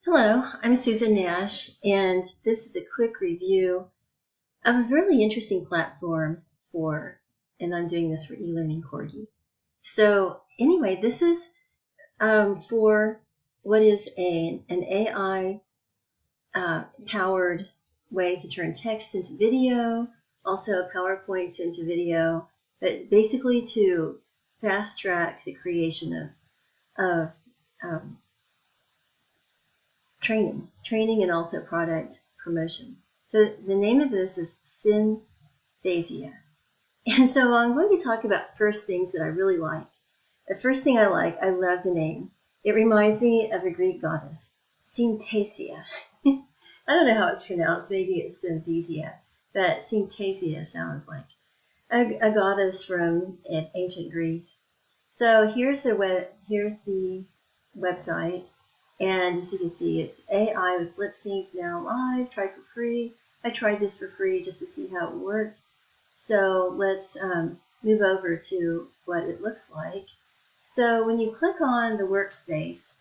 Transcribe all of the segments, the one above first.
Hello, I'm Susan Nash, and this is a quick review of a really interesting platform and I'm doing this for eLearning Corgi. So anyway, this is for what is an AI powered way to turn text into video, also PowerPoints into video, but basically to fast track the creation of training and also product promotion. So the name of this is Synthesia. And so I'm going to talk about first things that I really like. The first thing I love the name. It reminds me of a Greek goddess, Synthesia. I don't know how it's pronounced. Maybe it's Synthesia, but Synthesia sounds like a goddess from ancient Greece. So here's the website. And as you can see, it's AI with lip sync now live, try for free. I tried this for free just to see how it worked. So let's move over to what it looks like. So when you click on the workspace,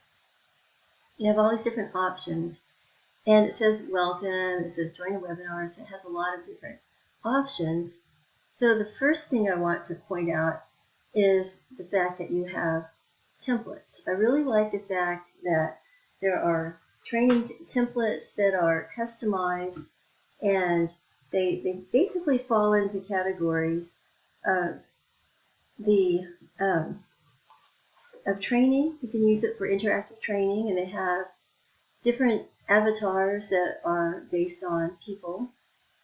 you have all these different options. And it says welcome, it says join a webinar, so it has a lot of different options. So the first thing I want to point out is the fact that you have templates. I really like the fact that there are training templates that are customized, and they basically fall into categories of of training. You can use it for interactive training, and they have different avatars that are based on people,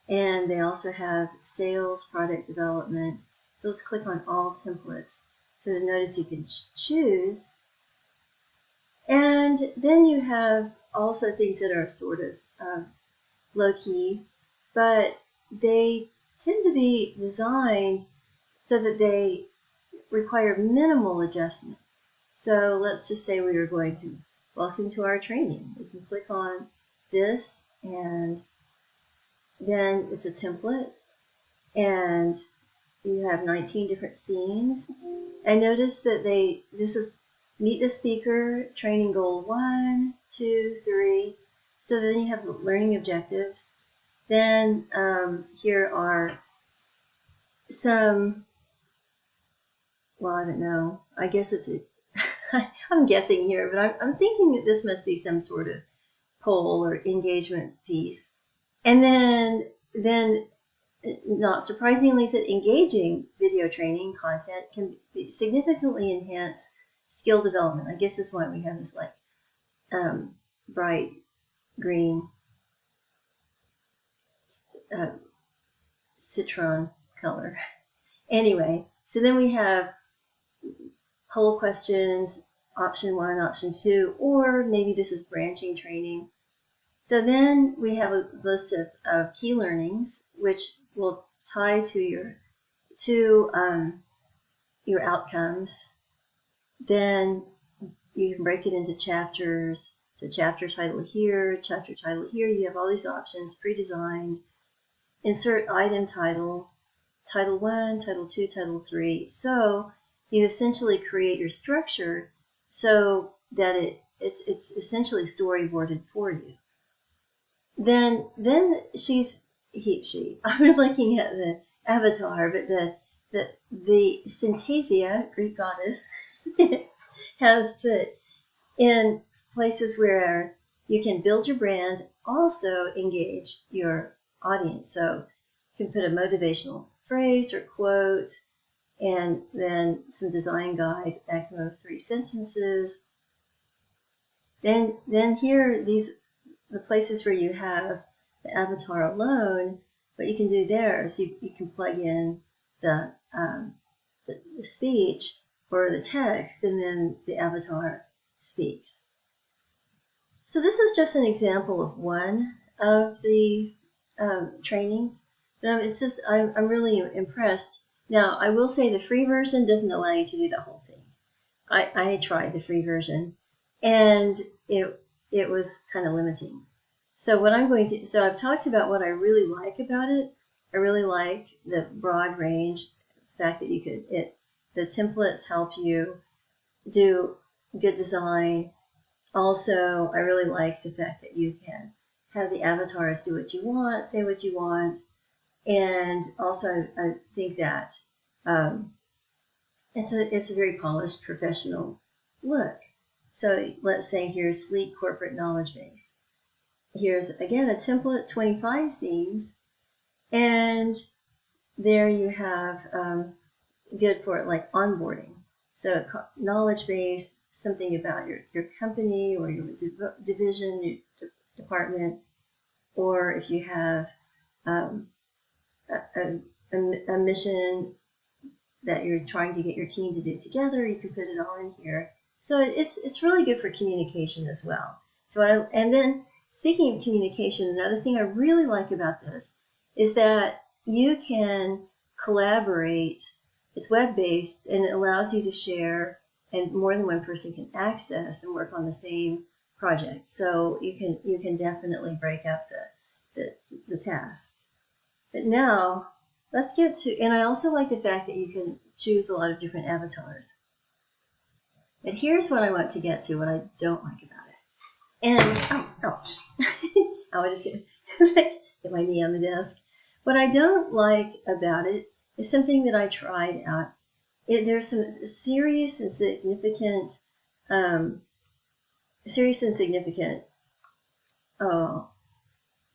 and they also have sales, product development. So let's click on all templates. So notice you can choose. And then you have also things that are sort of low-key, but they tend to be designed so that they require minimal adjustment. So let's just say we are going to welcome to our training. We can click on this, and then it's a template, and you have 19 different scenes. And notice that this is meet the speaker, training goal 1, 2, 3. So then you have the learning objectives. Then here are some, well, I don't know. I guess I'm guessing here, but I'm thinking that this must be some sort of poll or engagement piece. And then not surprisingly, that engaging video training content can significantly enhance skill development. I guess that's why we have this bright green citron color. Anyway, so then we have poll questions, option 1, option 2, or maybe this is branching training. So then we have a list of key learnings, which will tie to your outcomes. Then you can break it into chapters. So chapter title here, chapter title here. You have all these options pre-designed. Insert item title, title 1, title 2, title 3. So you essentially create your structure so that it's essentially storyboarded for you. Then she. I'm looking at the avatar, but the Synthesia, Greek goddess, has put in places where you can build your brand, also engage your audience. So you can put a motivational phrase or quote, and then some design guides, maximum of 3 sentences. Then here, the places where you have the avatar alone, what you can do there is you can plug in the speech or the text, and then the avatar speaks. So this is just an example of one of the trainings. But I'm really impressed. Now, I will say the free version doesn't allow you to do the whole thing. I tried the free version, and it was kind of limiting. So so I've talked about what I really like about it. I really like the broad range, the fact that the templates help you do good design. also, I really like the fact that you can have the avatars do what you want, say what you want, and also I think that it's a very polished professional look. So let's say here's sleek corporate knowledge base. Here's again a template, 25 scenes, and there you have good for like onboarding. So knowledge base, something about your company or your division, your department, or if you have a mission that you're trying to get your team to do together, you can put it all in here. So it's really good for communication as well. And then speaking of communication, another thing I really like about this is that you can collaborate. It's web-based and it allows you to share, and more than one person can access and work on the same project. So you can definitely break up the tasks. But now let's get to, and I also like the fact that you can choose a lot of different avatars. But here's what I want to get to, what I don't like about it. And, ouch. I just hit my knee on the desk. What I don't like about it is something that I tried out. There's some serious and significant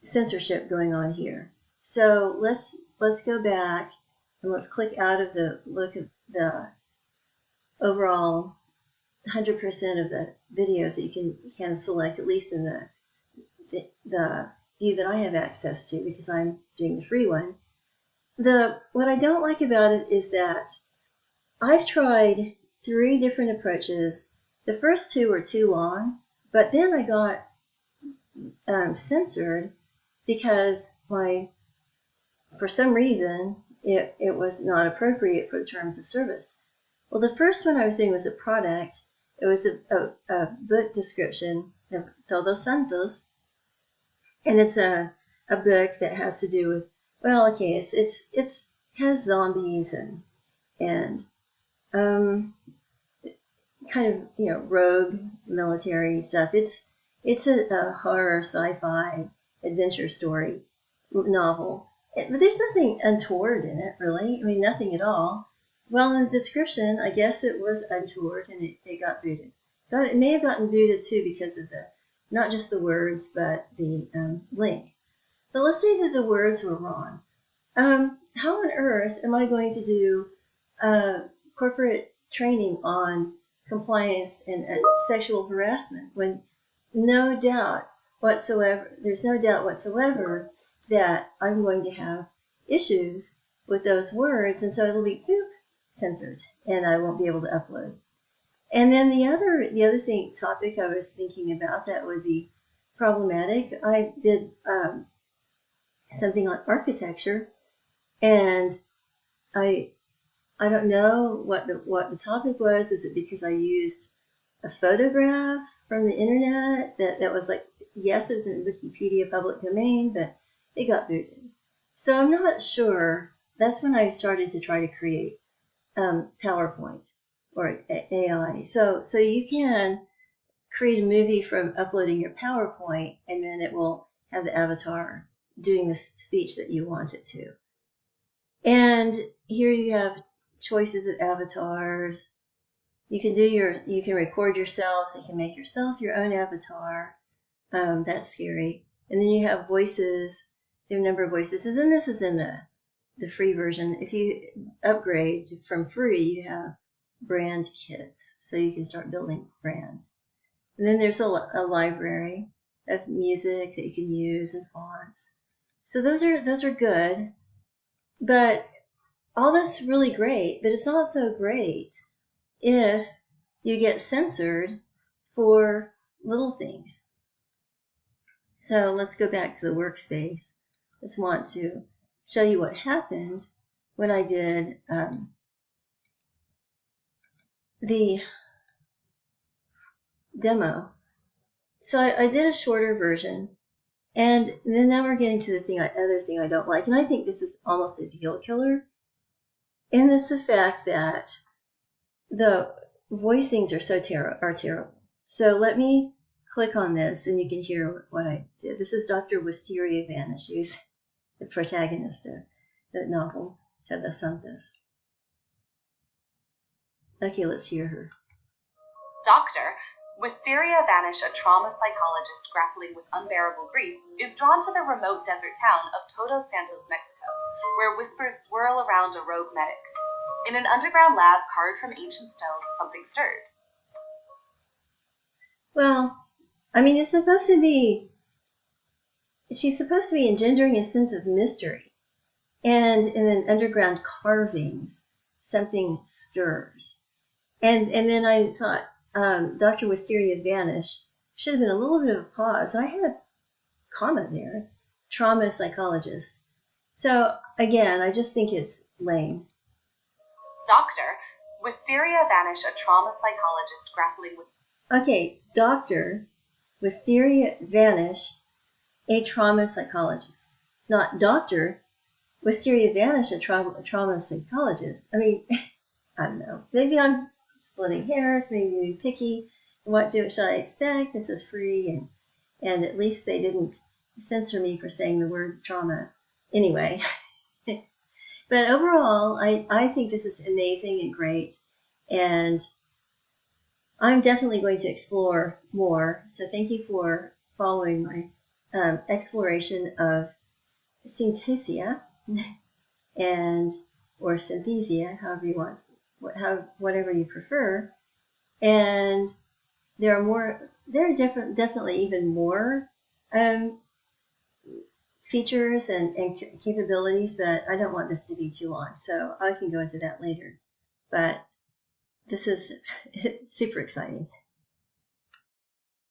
censorship going on here. So let's go back and let's click out of the look at the overall 100% of the videos that you can select, at least in the view that I have access to, because I'm doing the free one. What I don't like about it is that I've tried 3 different approaches. The first 2 were too long, but then I got censored because for some reason it was not appropriate for the terms of service. Well, the first one I was doing was a product. It was a book description of Todos Santos, and it's a book that has to do with, well, okay, it has zombies and kind of rogue military stuff. It's a horror sci-fi adventure story novel, but there's nothing untoward in it, really. I mean, nothing at all. Well, in the description, I guess it was untoward, and it got booted. It may have gotten booted too because of not just the words, but the link. But let's say that the words were wrong. How on earth am I going to do corporate training on compliance and sexual harassment when there's no doubt whatsoever that I'm going to have issues with those words, and so it'll be censored, and I won't be able to upload. And then the other topic I was thinking about that would be problematic. I did something on architecture, and I don't know what the topic was. Was it because I used a photograph from the internet that was like, yes, it was in Wikipedia public domain, but it got booted. So I'm not sure. That's when I started to try to create PowerPoint or AI. So you can create a movie from uploading your PowerPoint, and then it will have the avatar doing the speech that you want it to. And here you have choices of avatars. You can record yourself, so you can make yourself your own avatar. That's scary. And then you have voices. So you have a number of voices. And then this is in the free version. If you upgrade from free, you have brand kits, so you can start building brands. And then there's a library of music that you can use and fonts. So those are good, but all that's really great, but it's not so great if you get censored for little things. So let's go back to the workspace. Just want to show you what happened when I did the demo. So I did a shorter version, and then now we're getting to the other thing I don't like, and I think this is almost a deal killer, and it's the fact that the voicings are terrible. So let me click on this and you can hear what I did. This is Dr. Wisteria Vanish. She's the protagonist of the novel, Todos Santos. Okay, let's hear her. Doctor, Wisteria Vanish, a trauma psychologist grappling with unbearable grief, is drawn to the remote desert town of Todos Santos, Mexico, where whispers swirl around a rogue medic. In an underground lab carved from ancient stone, something stirs. Well, I mean, she's supposed to be engendering a sense of mystery. And in an underground carvings, something stirs. And then I thought, Dr. Wisteria Vanish should have been a little bit of a pause. I had a comma there, trauma psychologist. So again, I just think it's lame. Doctor, Wisteria Vanish, a trauma psychologist grappling with... Okay, Dr. Wisteria Vanish, a trauma psychologist. Not Dr. Wisteria Vanish, a trauma psychologist. I mean, I don't know. Maybe I'm splitting hairs, maybe picky. What should I expect? This is free, and at least they didn't censor me for saying the word trauma. Anyway, but overall, I think this is amazing and great, and I'm definitely going to explore more. So thank you for following my exploration of Synthesia and or Synthesia, however you want, whatever you prefer. And there are definitely even more features and capabilities, but I don't want this to be too long, so I can go into that later. But this is super exciting.